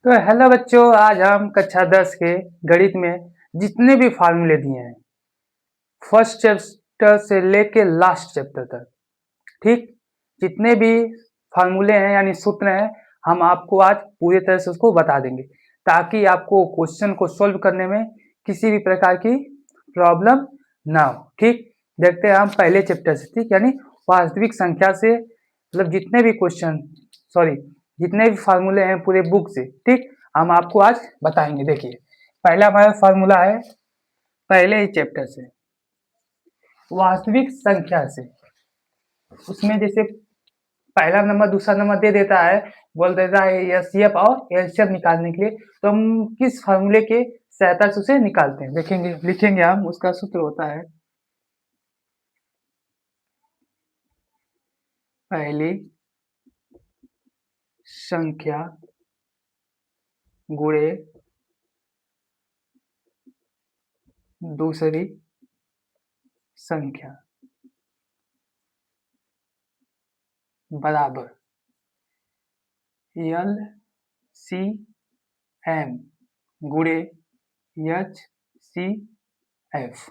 तो हेलो बच्चों, आज हम कक्षा 10 के गणित में जितने भी फार्मूले दिए हैं फर्स्ट चैप्टर से लेके लास्ट चैप्टर तक, ठीक, जितने भी फार्मूले हैं यानी सूत्र हैं, हम आपको आज पूरी तरह से उसको बता देंगे ताकि आपको क्वेश्चन को सॉल्व करने में किसी भी प्रकार की प्रॉब्लम ना हो। ठीक, देखते हैं हम पहले चैप्टर से, ठीक, यानी वास्तविक संख्या से, मतलब जितने भी क्वेश्चन, सॉरी, जितने भी फार्मूले हैं पूरे बुक से, ठीक, हम आपको आज बताएंगे। देखिए, पहला हमारा फार्मूला है पहले ही चैप्टर से, वास्तविक संख्या से। उसमें जैसे पहला नंबर दूसरा नंबर दे देता है, बोल देता है एचसीएफ और एलसीएम निकालने के लिए, तो हम किस फार्मूले के सहायता से उसे निकालते हैं देखेंगे, लिखेंगे हम। उसका सूत्र होता है पहली संख्या गुणे दूसरी संख्या बराबर एल सी एम गुणे एच सी एफ।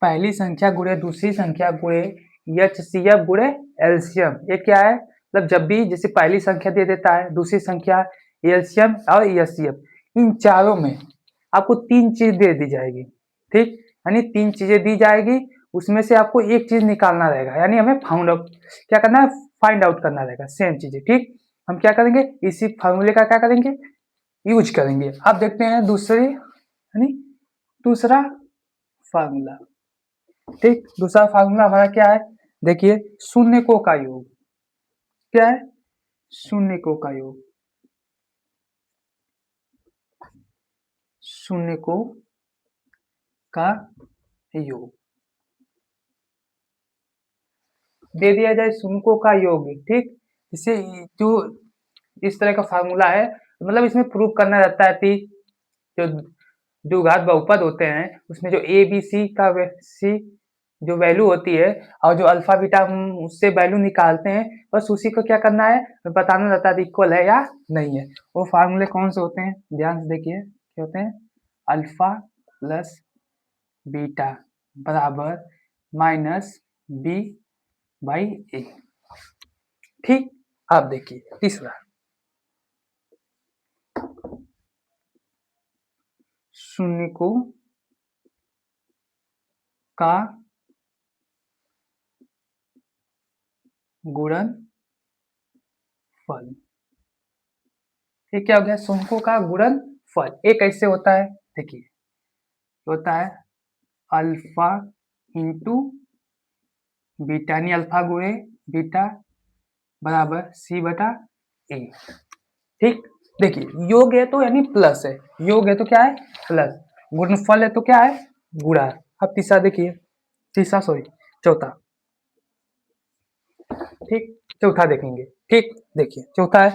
पहली संख्या गुणे दूसरी संख्या गुणे एच सी एफ गुणे एलसीएम। ये क्या है, मतलब जब भी जैसे पहली संख्या दे देता है, दूसरी संख्या, एलसीएम और एचसीएफ, इन चारों में आपको तीन चीज दे दी जाएगी, ठीक, यानी तीन चीजें दी जाएगी, उसमें से आपको एक चीज निकालना रहेगा, यानी हमें फाउंड आउट क्या करना है, फाइंड आउट करना रहेगा सेम चीजें। ठीक, हम क्या करेंगे, इसी फार्मूले का क्या करेंगे, यूज करेंगे। अब देखते हैं दूसरी, यानी दूसरा फार्मूला। ठीक, दूसरा फार्मूला हमारा क्या है, देखिए, शून्यकों का योग। क्या है, शून्यकों का योग। शून्यकों का योग दे दिया जाए, शून्यकों का योग, ठीक, इसे जो इस तरह का फार्मूला है, मतलब इसमें प्रूव करना रहता है कि जो द्विघात बहुपद होते हैं उसमें जो ए बी सी का सी जो वैल्यू होती है और जो अल्फा बीटा हम उससे वैल्यू निकालते हैं, बस उसी को क्या करना है, बताना रहता है इक्वल है या नहीं है। वो फार्मूले कौन से होते हैं, ध्यान से देखिए, क्या होते हैं, अल्फा प्लस बीटा बराबर माइनस बी बाई ए। ठीक, आप देखिए तीसरा, शून्यकों का गुणनफल। ये क्या हो गया, शून्यकों का गुणनफल। ये कैसे होता है, देखिए, होता है अल्फा इंटू बीटा, यानी अल्फा गुणे बीटा बराबर सी बटा ए। ठीक, देखिए, योग है तो यानी प्लस है, योग है तो क्या है, प्लस, गुणनफल है तो क्या है, गुणा। अब तीसरा देखिए, तीसरा सॉरी चौथा, ठीक, चौथा देखेंगे। ठीक, देखिए चौथा है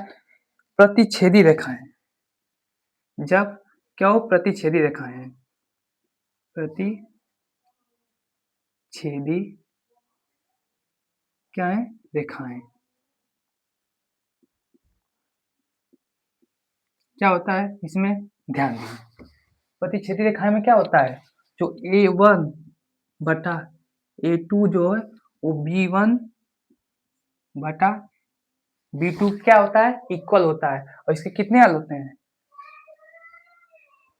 प्रतिच्छेदी रेखाएं। जब क्या हो, प्रतिच्छेदी रेखाएं हैं, प्रतिच्छेदी क्या है, रेखाएं, क्या होता है इसमें, ध्यान दें, प्रतिच्छेदी रेखाएं में क्या होता है, जो A1 बटा A2 जो है वो B1 बटा B2 क्या होता है, इक्वल होता है। और इसके कितने हल होते हैं,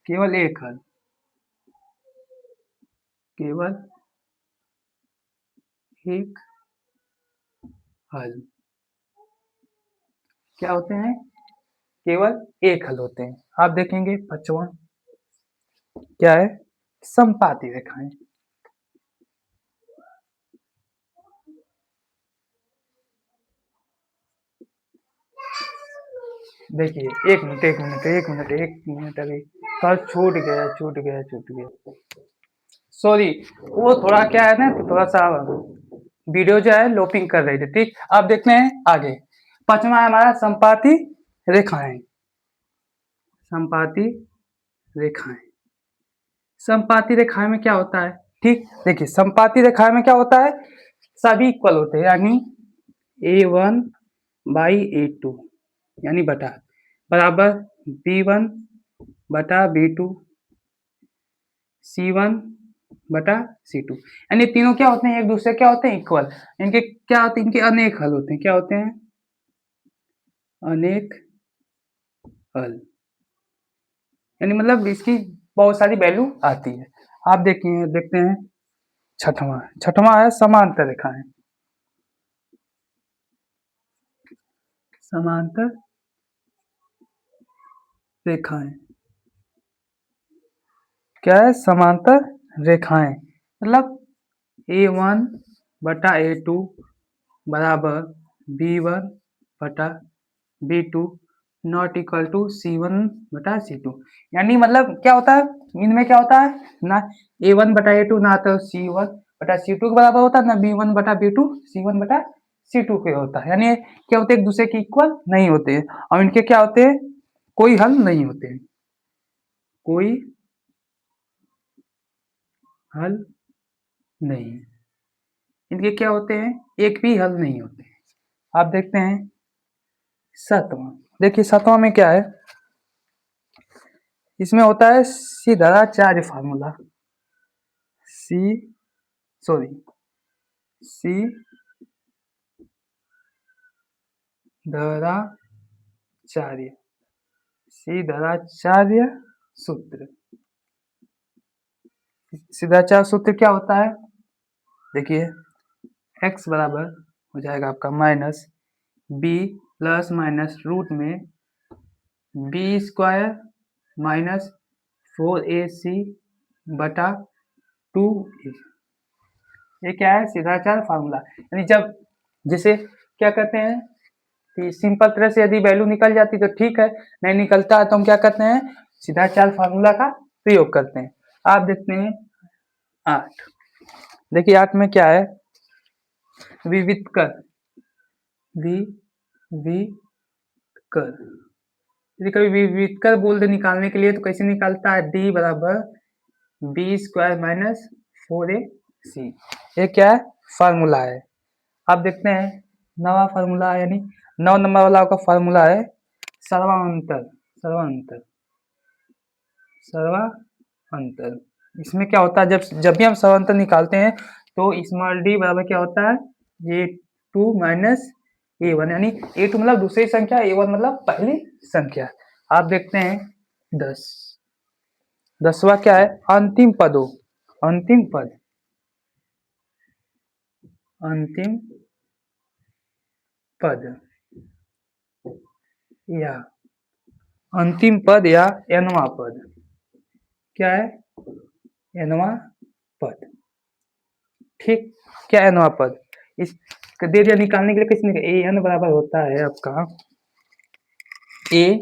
केवल एक हल, केवल एक हल। क्या होते हैं, केवल एक हल होते हैं। आप देखेंगे पांचवा क्या है, समपाती रेखाएं। देखिए, एक मिनट एक मिनट एक मिनट एक मिनट, अभी कल छूट गया, सॉरी, वो थोड़ा क्या है ना, तो थोड़ा सा वीडियो जो है लोपिंग कर रही थी। ठीक, अब देखते हैं आगे। पांचवा है हमारा संपाती रेखाएं। संपाती रेखाएं, संपाती रेखाएं में क्या होता है, ठीक, देखिए, संपाती रेखाएं में क्या होता है, सभी इक्वल होते हैं, यानी A1 बाई A2 यानी बटा बराबर B1 बटा B2 C1 बटा C2, यानी तीनों क्या होते हैं, एक दूसरे क्या होते हैं, इक्वल। इनके क्या होते हैं, इनके अनेक हल होते हैं। क्या होते हैं, अनेक हल, यानी मतलब इसकी बहुत सारी वैल्यू आती है। आप देखिए, देखते हैं छठवां। छठवां है समांतर रेखाएं। समांतर रेखाएं क्या है, समांतर रेखाएं मतलब A1 बटा A2 बराबर B1 बटा B2 not equal to C1 बटा C2, यानी मतलब क्या होता है, इनमें क्या होता है ना, A1 बटा A2 ना तो C1 बटा C2 के बराबर होता है, ना B1 बटा B2 C1 बटा C2 के होता है, यानी क्या होते हैं, एक दूसरे के इक्वल नहीं होते हैं, और इनके क्या होते हैं, कोई हल नहीं होते हैं, कोई हल नहीं, इनके क्या होते हैं, एक भी हल नहीं होते हैं। आप देखते हैं सातवां। देखिए सातवां में क्या है, इसमें होता है सिद्धाचार्य फार्मूला। सी सॉरी सी धराचार्य सिद्धाचार्य सूत्र। सिद्धाचार्य सूत्र क्या होता है, देखिए x बराबर हो जाएगा आपका minus B plus minus root में बी स्क्वायर माइनस 4AC बटा 2A। ये क्या है, सिद्धाचार्य फार्मूला, यानी जब जिसे क्या कहते हैं कि सिंपल तरह से यदि वैल्यू निकल जाती तो ठीक है, नहीं निकलता है तो हम क्या करते हैं, सिद्धाचार्य फार्मूला का प्रयोग करते हैं। आप देखते हैं 8। देखिए 8 में क्या है, विवितकर विवितकर, यदि कभी विवितकर बोल दे निकालने के लिए तो कैसे निकालता है, d बराबर बी स्क्वायर माइनस 4AC। ये क्या है, फार्मूला है। आप देखते हैं नवा फार्मूला, यानी 9 नंबर वाला आपका फार्मूला है सर्वांतर। सर्वांतर सर्वांतर इसमें क्या होता है, जब भी हम सर्वांतर निकालते हैं तो स्मॉल d बराबर क्या होता है, A2 माइनस A1, यानी A2 मतलब दूसरी संख्या, A1 मतलब पहली संख्या। आप देखते हैं 10। 10वां क्या है, अंतिम पदों, अंतिम पद, अंतिम पद या अंतिम पद या nवां पद। क्या है, nवां पद। ठीक, क्या है nवां पद, इस दे दिया निकालने के लिए, किसने an बराबर होता है आपका a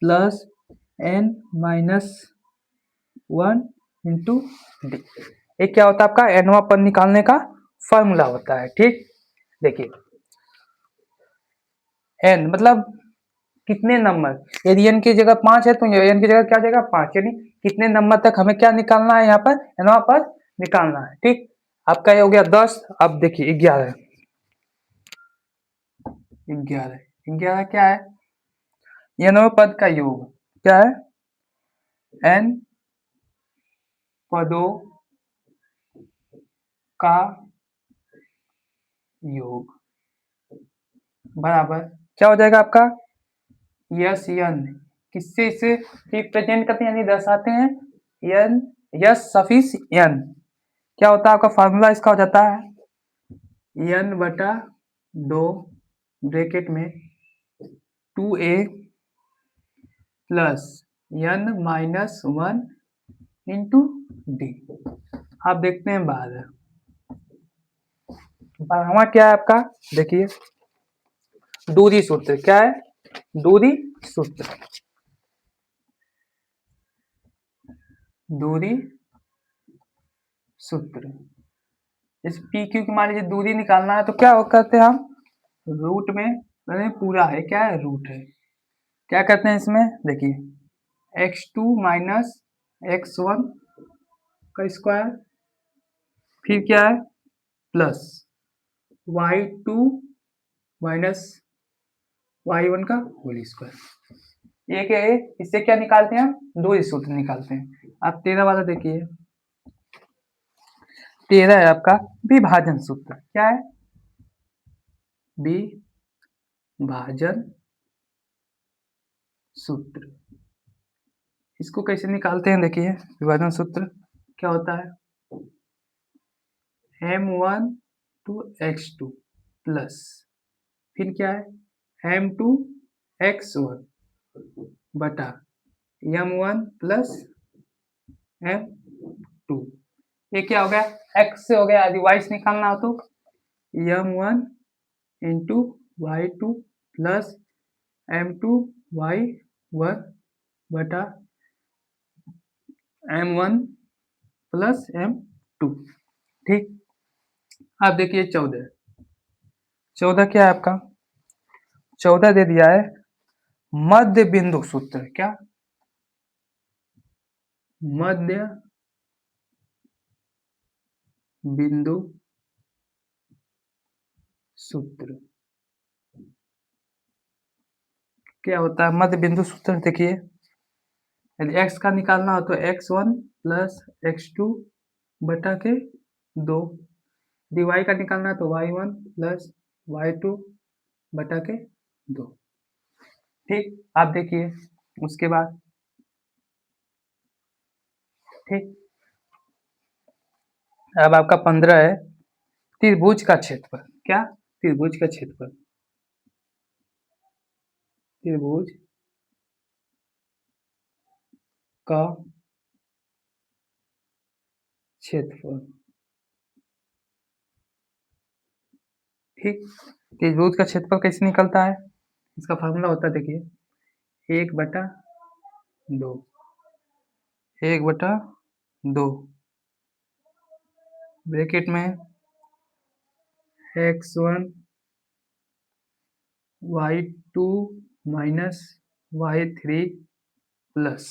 plus n minus 1 into D. ये क्या होता है आपका nवां पद निकालने का फॉर्मूला होता है। ठीक, देखिए n मतलब कितने नंबर, यदि n की जगह 5 है तो n की जगह क्या देगा 5, यानी कितने नंबर तक हमें क्या निकालना है, यहाँ पर nवां पद निकालना है। ठीक, आपका ये हो गया 10। अब देखिए 11। 11 11 क्या है, nवें पद का योग, क्या है, n पदों का योग बराबर क्या हो जाएगा आपका, यस n, किससे इसे रिप्रेजेंट करते हैं, यानी दर्शाते हैं, n यस सफिक्स n। क्या होता है आपका फार्मूला इसका हो जाता है n बटा 2 ब्रैकेट में 2a plus n minus 1 into D. आप देखते हैं 12। 12वां क्या है आपका, देखिए दूरी सूत्र। क्या है, दूरी सूत्र, दूरी सूत्र। इस पी क्यू की मान लीजिए दूरी निकालना है तो क्या करते हैं हम, रूट में पूरा है, क्या है, रूट है, क्या करते हैं इसमें, देखिए x2 माइनस x1 का स्क्वायर, फिर क्या है प्लस y2 माइनस y1 का होल स्क्वायर। ये क्या है, इससे क्या निकालते हैं हम, दो ही सूत्र निकालते हैं। आप 13 वाला देखिए, 13 है आपका विभाजन सूत्र। क्या है, विभाजन सूत्र। इसको कैसे निकालते हैं, देखिए विभाजन सूत्र क्या होता है, m1 टू x2 प्लस फिर क्या है m2 x1 बटा m1 प्लस m2। ये क्या हो गया, x से हो गया, यदि y से निकालना हो तो m1 into y2 plus m2 y1 बटा m1 प्लस m2। ठीक, आप देखिए 14, 14 क्या है आपका, 14 दे दिया है मध्य बिंदु सूत्र। क्या, मध्य बिंदु सूत्र। क्या होता है मध्य बिंदु सूत्र, देखिए यदि x का निकालना हो तो x1 प्लस x2 बटा के 2, यदि y का निकालना है तो y1 प्लस y2 बटा के 2। ठीक, आप देखिए उसके बाद, ठीक, अब आपका 15 है त्रिभुज का क्षेत्रफल। क्या, त्रिभुज का क्षेत्रफल, त्रिभुज का क्षेत्रफल। ठीक, त्रिभुज का क्षेत्रफल कैसे निकलता है, इसका फार्मूला होता है, देखिए 1/2, 1/2 ब्रैकेट में x1 y2 minus y3 plus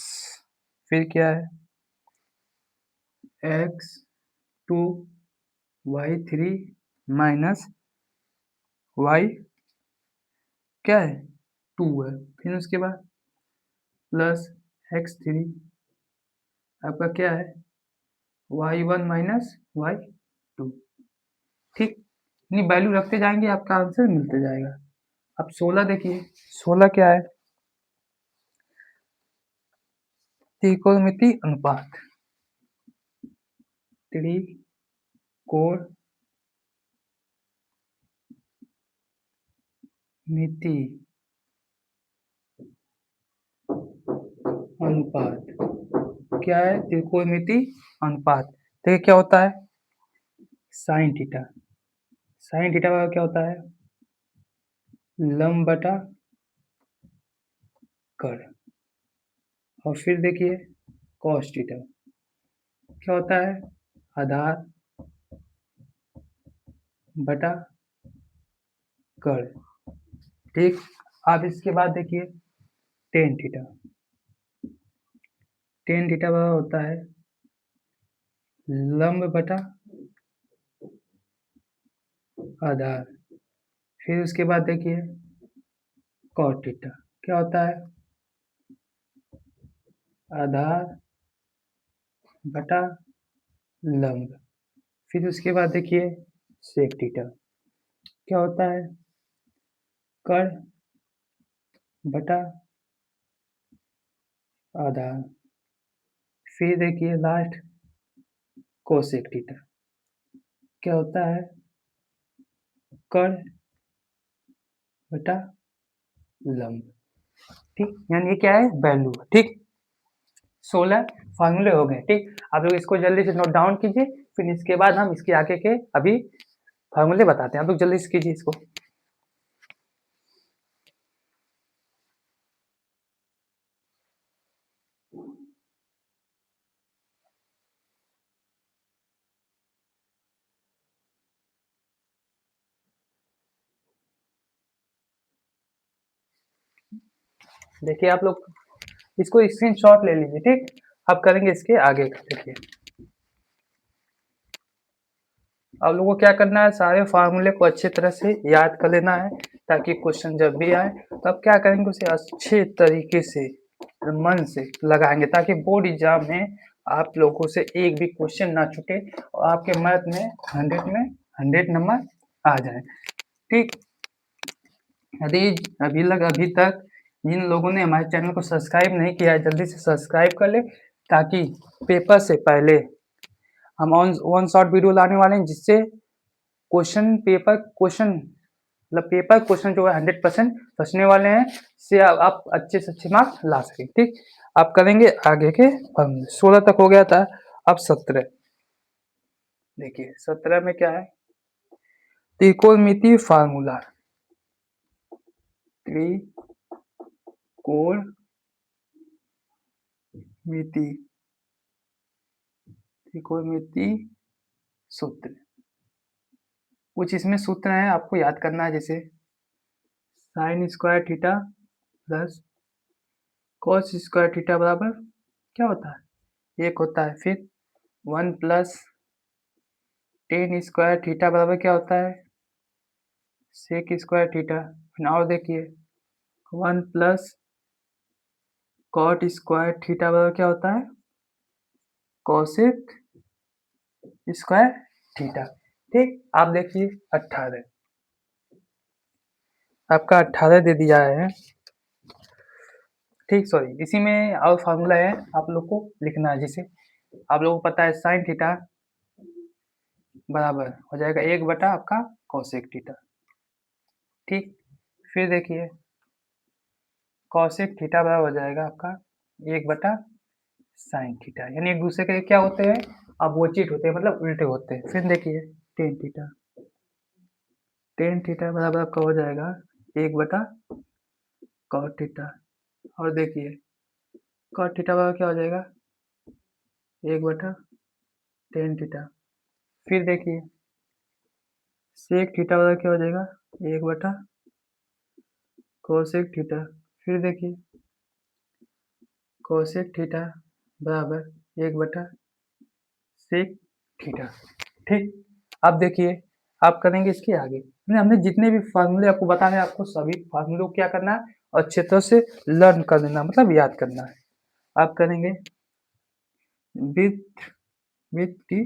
फिर क्या है x2 y3 माइनस y क्या है 2 है, फिर उसके बाद प्लस x3 आपका क्या है y1 माइनस y2। ठीक, इतनी वैल्यू रखते जाएंगे आपका आंसर मिलते जाएगा। अब 16 देखिए, 16 क्या है, त्रिकोणमिति अनुपात, त्रिकोणमिति अनुपात। क्या है, त्रिकोणमिति अनुपात। देखिए क्या होता है, साइन थीटा, साइन थीटा का क्या होता है लंब बटा कर्ण, और फिर देखिए कॉस थीटा क्या होता है आधार बटा कर्ण। ठीक, अब इसके बाद देखिए टेन थीटा, टेन थीटा होता है लंब बटा आधार, फिर उसके बाद देखिए कॉट थीटा क्या होता है आधार बटा लंब, फिर उसके बाद देखिए सेक थीटा क्या होता है कर्ण बटा आधार, फिर देखिए लास्ट कोसेक थीटा क्या होता है कर्ण बटा लंब। ठीक, यानी ये क्या है वैल्यू। ठीक, 16 फॉर्मूले हो गए। ठीक, आप लोग इसको जल्दी से नोट डाउन कीजिए, फिर इसके बाद हम इसके आगे के अभी फॉर्मूले बताते हैं, आप लोग जल्दी से कीजिए इसको। देखिए आप लोग इसको स्क्रीनशॉट ले लीजिए। ठीक, अब करेंगे इसके आगे का। देखिए आप लोगों को क्या करना है, सारे फार्मूले को अच्छे तरह से याद कर लेना है, ताकि क्वेश्चन जब भी आए तो आप क्या करेंगे, उसे अच्छे तरीके से मन से लगाएंगे, ताकि बोर्ड एग्जाम में आप लोगों से एक भी क्वेश्चन ना छूटे और आपके मैथ में 100 नंबर आ जाए। ठीक, यदि अभी तक जिन लोगों ने हमारे चैनल को सब्सक्राइब नहीं किया है, जल्दी से सब्सक्राइब कर ले, ताकि पेपर से पहले हम वन शॉट वीडियो लाने वाले हैं, जिससे पेपर क्वेश्चन जो है 100% बचने वाले हैं, से आप अच्छे से अच्छे मार्क्स ला सकें। ठीक, आप करेंगे आगे के फॉर्मूले। 16 तक हो गया था, अब 17 देखिए। 17 में क्या है, त्रिकोणमिति फार्मूला। त्रिकोणमिति सूत्र, कुछ इसमें सूत्र है आपको याद करना है, जैसे sine square theta plus cos square theta बराबर क्या होता है, 1 होता है। फिर 1 प्लस टेन स्क्वायर थीटा बराबर क्या होता है, सेक स्क्वायर थीटा। फिर और देखिए 1 प्लस कॉट स्क्वायर थीटा बराबर क्या होता है, कॉसेक स्क्वायर थीटा। ठीक, आप देखिए 18, आपका 18 दे दिया है। ठीक, सॉरी, इसी में और फार्मूला है, आप लोग को लिखना है। जैसे आप लोगों को पता है साइन थीटा बराबर हो जाएगा 1 बटा आपका कॉसेक थीटा। ठीक, फिर देखिए कॉसेक थीटा बराबर हो जाएगा आपका 1 बटा साइन थीटा, यानी एक दूसरे के क्या होते हैं, अपोजिट होते हैं, मतलब उल्टे होते हैं। फिर देखिए टेन थीटा बराबर आपका हो जाएगा 1 बटा कॉट थीटा। और देखिए कॉट थीटा बराबर क्या हो जाएगा, 1 बटा टेन थीटा। फिर देखिए सेक थीटा बराबर क्या हो जाएगा, 1 बटा कोसेक थीटा। फिर देखिए कोसेक थीटा बराबर 1 बटा सेक थीटा। ठीक, अब देखिए आप करेंगे इसके आगे, हमने जितने भी फार्मूले आपको बताने हैं, आपको सभी फार्मूलों को क्या करना है, अच्छे तरह से लर्न कर लेना, मतलब याद करना है। आप करेंगे वृत्त की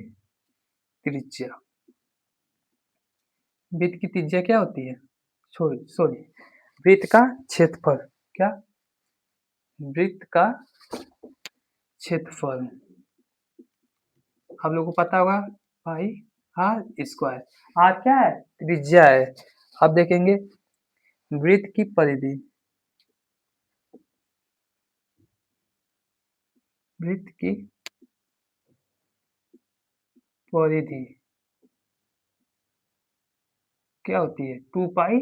त्रिज्या। वृत्त की त्रिज्या क्या होती है, सॉरी वृत्त का क्षेत्रफल। क्या, वृत्त का क्षेत्रफल आप लोगों को पता होगा, पाई आर स्क्वायर। आर क्या है, त्रिज्या है। आप देखेंगे वृत्त की परिधि, वृत्त की परिधि क्या होती है, 2 पाई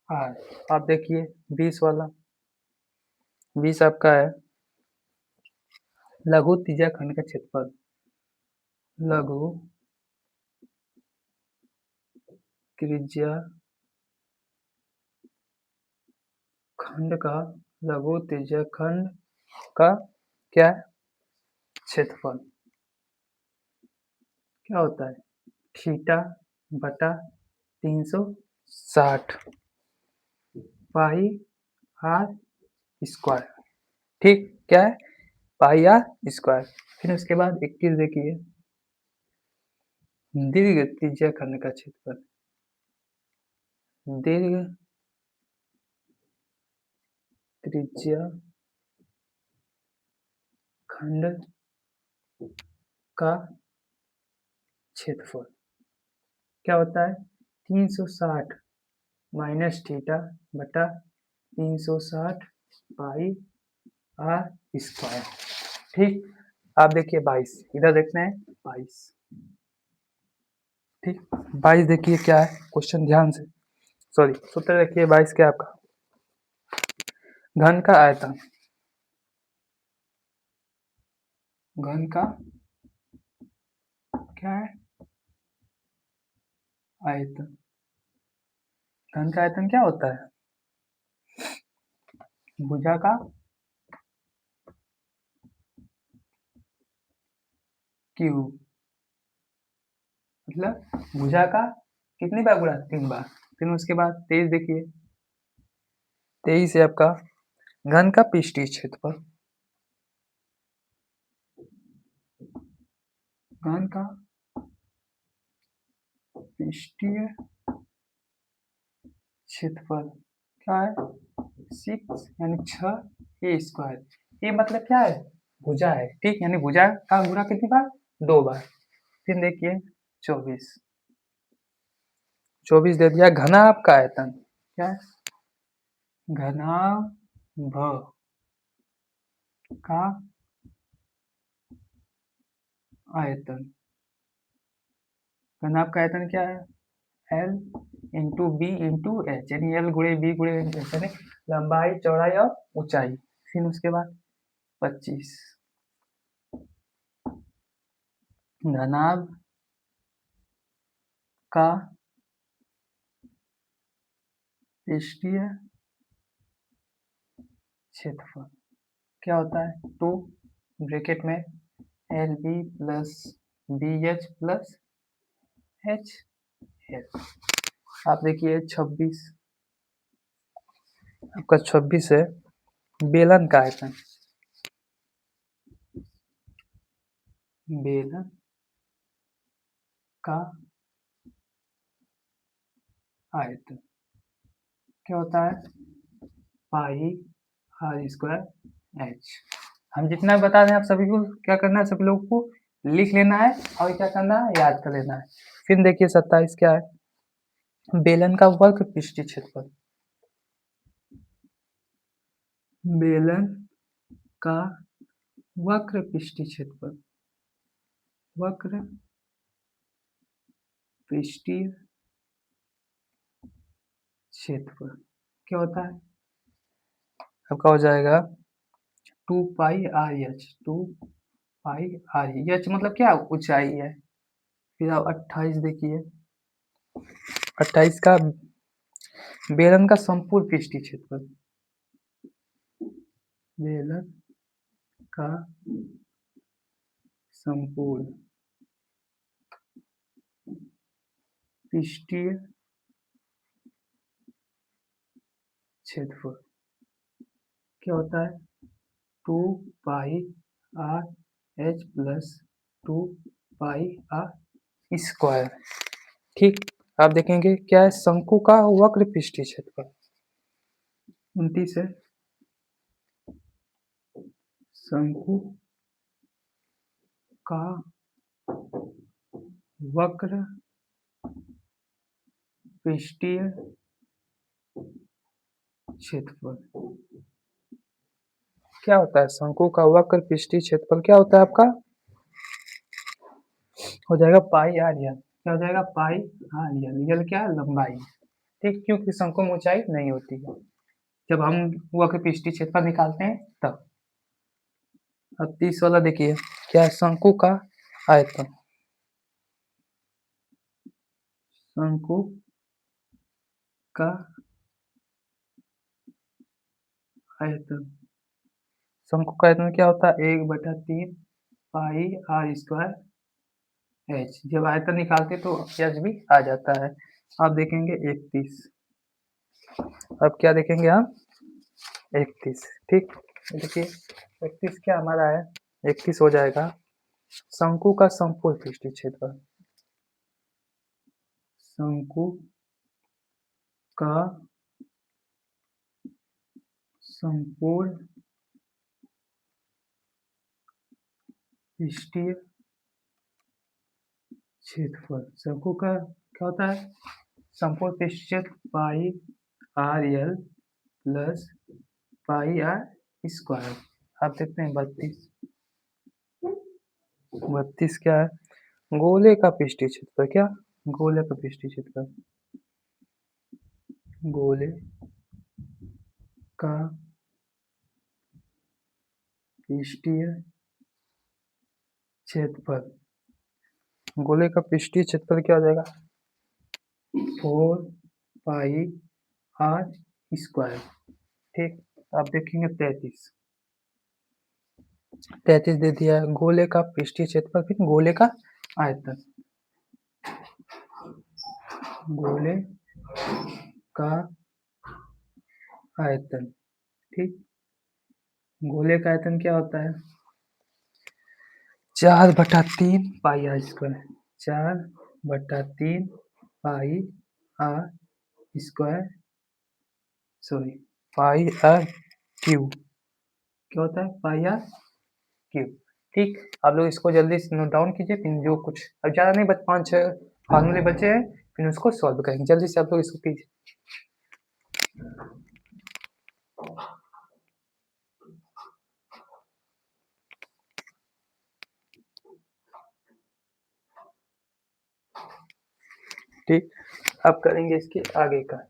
आर। आप देखिए 20 वाला, 20 आपका है लघु त्रिज्या खंड का क्षेत्रफल। लघु त्रिज्या खंड का, लघु त्रिज्या खंड का क्या है, क्षेत्रफल क्या होता है, थीटा बटा 360 पाई आर स्क्वायर। ठीक, क्या है, पाई आर स्क्वायर। फिर उसके बाद एक चीज देखिए, दीर्घ त्रिज्या खंड का क्षेत्रफल। दीर्घ त्रिज्या खंड का क्षेत्रफल क्या होता है, 360 माइनस थीटा बटा 360 पाई आर स्क्वायर। ठीक, आप देखिए 22, इधर देखना है 22। ठीक, 22 देखिए क्या है, क्वेश्चन ध्यान से, सॉरी सूत्र देखिए 22 क्या है आपका, घन का आयतन, घन का क्या है, आयतन। घन का आयतन क्या होता है, भुजा का क्यूब मतलब भुजा का कितनी बार गुणा, 3 बार। फिर उसके बाद 23 देखिए, 23 है आपका घन का पृष्ठीय क्षेत्रफल, घन का पृष्ठीय क्षेत्रफल क्या है, 6 यानी 6 ए स्क्वायर। ये मतलब क्या है, भुजा है, ठीक, यानी भुजा का गुणा कितनी बार, 2 बार। फिर देखिए 24, 24 दे दिया। घनाभ का आयतन क्या है, घनाभ का आयतन, घनाभ का आयतन क्या है, L into B into H, यानी एल गुणे बी गुणे एच, यानी लंबाई चौड़ाई और ऊंचाई। फिर उसके बाद 25 घनाभ का पृष्ठीय क्षेत्रफल क्या होता है, 2 ब्रैकेट में L B plus B H plus H L. आप देखिए 26, आपका 26 है बेलन का आयतन, बेलन का आयतन क्या होता है, पाई आर स्क्वायर एच। हम जितना बता दें आप सभी को क्या करना है, सभी लोगों को लिख लेना है और क्या करना है, याद कर लेना है। फिर देखिए 27 क्या है, बेलन का वक्र पृष्ठीय क्षेत्रफल, बेलन का वक्र पृष्ठीय क्षेत्रफल, वक्र पृष्ठीय क्षेत्रफल क्या होता है, आपका हो जाएगा 2 pi R H, 2 pi R H मतलब क्या, ऊंचाई है। फिर आप 28 देखिए, 28 का बेलन का संपूर्ण पृष्ठीय क्षेत्रफल, बेलन का संपूर्ण पृष्ठीय क्षेत्रफल क्या होता है, 2 pi R H plus 2 pi R square. ठीक, आप देखेंगे क्या है, शंकु का वक्र पृष्ठीय क्षेत्रफल 29 है, शंकु का वक्र पृष्ठीय क्षेत्रफल क्या होता है, शंकु का वक्र पृष्ठीय क्षेत्रफल क्या होता है आपका, हो जाएगा पाई आर यल, क्या हो जाएगा, पाई आर यल, यल क्या है, लंबाई, ठीक, क्योंकि शंकु में ऊंचाई नहीं होती है जब हम वक्र पृष्ठीय क्षेत्रफल निकालते हैं तब। अब 30 वाला देखिए क्या है, शंकु का आयतन, शंकु का आयतन, शंकु का आयतन क्या होता है, 1/3 पाई आर स्क्वायर एच। जब आयतन निकालते तो एच भी आ जाता है। आप देखेंगे 31, अब क्या देखेंगे हम, 31, ठीक, देखिए 31 क्या हमारा है, 31 हो जाएगा शंकु का संपूर्ण पृष्ठीय क्षेत्रफल, शंकु का संपूर्ण पृष्ठीय क्षेत्रफल, शंकु का क्या होता है, संपूर्ण पृष्ठीय क्षेत्र pi R L plus pi R square. आप देखते हैं 32, 32 क्या है, गोले का पृष्ठीय क्षेत्रफल, क्या, गोले का पृष्ठीय क्षेत्रफल, गोले का पृष्ठीय क्षेत्रफल, गोले का पृष्ठीय क्षेत्रफल क्या हो जाएगा, 4 पाई आर स्क्वायर। ठीक, आप देखेंगे 33, 33 दे दिया है, गोले का पृष्ठीय क्षेत्रफल फिर गोले का आयतन, गोले का आयतन। ठीक, गोले का आयतन क्या होता है? 4/3 pi R square. 4/3 pi R square, sorry, pi R cube. क्या होता है? Pi R cube. ठीक, आप लोग इसको जल्दी से नोट डाउन कीजिए, फिर जो कुछ अब ज़्यादा नहीं, बस 5-6 फार्मूले बचे हैं, फिर उसको सॉल्व करेंगे। जल्दी से आप लोग इसको कीजिए। ठीक, अब करेंगे इसके आगे का।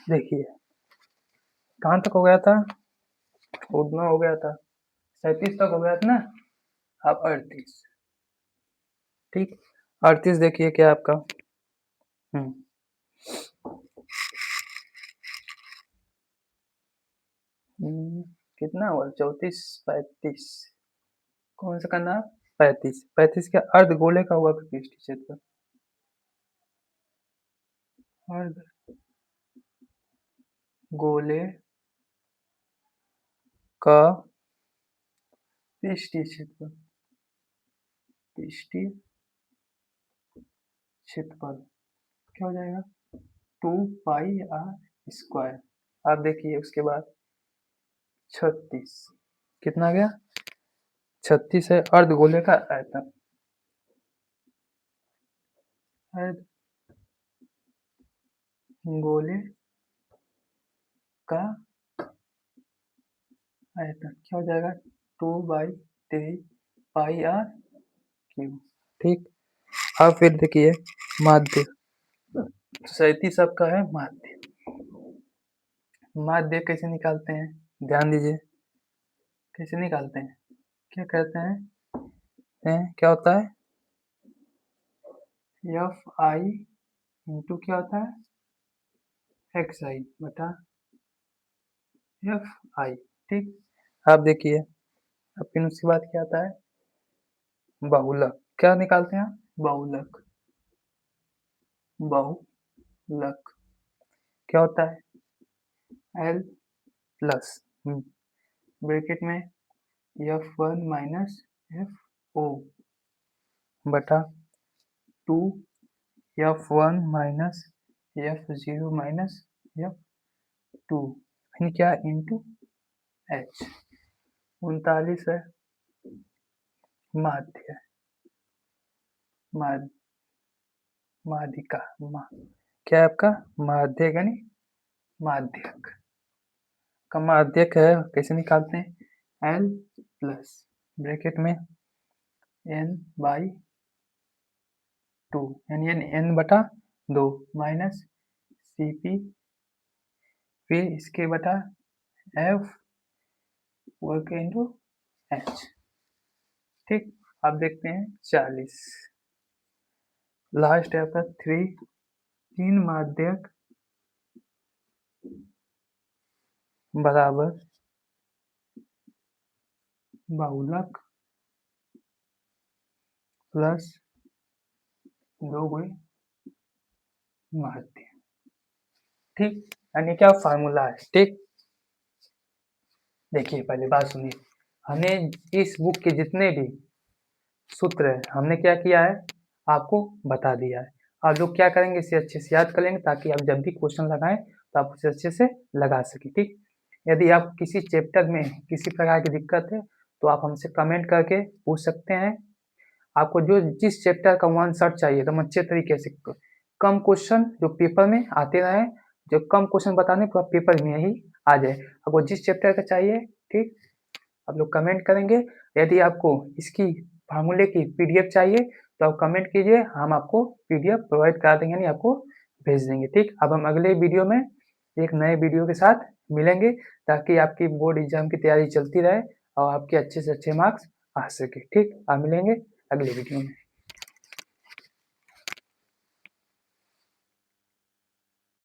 देखिए, कहाँ तक हो गया था? उतना हो गया था, 37 तक हो गया था ना। अब 38। ठीक, 38 देखिए क्या आपका। कितना हुआ? 34, 35। कौन सा करना? 35। 35 का अर्ध गोले का हुआ पृष्ठ क्षेत्रफल। अर्ध गोले का पृष्ठीय क्षेत्रफल। पृष्ठीय क्षेत्रफल क्या हो जाएगा? 2 पाई आर स्क्वायर। आप देखिए उसके बाद 36 कितना आ गया? 36 है अर्ध गोले का आयतन। अर्ध गोले का आयतन क्या हो जाएगा? 2/3 पाई आर क्यूब। ठीक, अब फिर देखिए माध्य। 37 आपका है माध्य। माध्य कैसे निकालते हैं? ध्यान दीजिए, कैसे निकालते हैं? क्या कहते हैं? क्या होता है? एफ आई इंटू क्या होता है? एक्स आई बटा एफ आई। ठीक, आप देखिए, अब फिर उसके बाद क्या आता है? बहुलक। क्या निकालते हैं? बहुलक। बहुलक क्या होता है? एल प्लस ब्रैकेट में F1 माइनस FO बटा 2 F1 minus F0 minus F2 यानी क्या? Into H। 39 है माध्य, माध्यिका। क्या है आपका? माध्यक यानी माध्यक का माध्यक है। कैसे निकालते हैं? L प्लस ब्रैकेट में n/2 यानी n/2 माइनस CP फिर इसके बटा F वर्ग इंटू H। ठीक, आप देखते हैं 40 लास्ट है आपका 3 माध्यक बराबर बहुलक प्लस 2 गुणे माध्य। ठीक, यानी क्या फार्मूला है? ठीक, देखिए पहले बात सुनिए, हमने इस बुक के जितने भी सूत्र है हमने क्या किया है? आपको बता दिया है। आप लोग क्या करेंगे? इसे अच्छे से याद कर लेंगे ताकि आप जब भी क्वेश्चन लगाएं तो आप उसे अच्छे से लगा सकें। ठीक, यदि आप किसी चैप्टर में किसी प्रकार की दिक्कत है तो आप हमसे कमेंट करके पूछ सकते हैं। आपको जो जिस चैप्टर का वन शॉट चाहिए एकदम अच्छे तरीके से, कम क्वेश्चन जो पेपर में आते रहे, जो कम क्वेश्चन बताने पूरा पेपर में ही आ जाए, आपको जिस चैप्टर का चाहिए। ठीक, आप लोग कमेंट करेंगे। यदि आपको इसकी फार्मूले की पीडीएफ चाहिए तो आप कमेंट कीजिए, हम आपको पीडीएफ प्रोवाइड करा देंगे, यानी आपको भेज देंगे। ठीक, अब हम अगले वीडियो में एक नए वीडियो के साथ मिलेंगे ताकि आपकी बोर्ड एग्जाम की तैयारी चलती रहे और आपके अच्छे से अच्छे मार्क्स आ सके। ठीक, आप मिलेंगे अगले वीडियो में।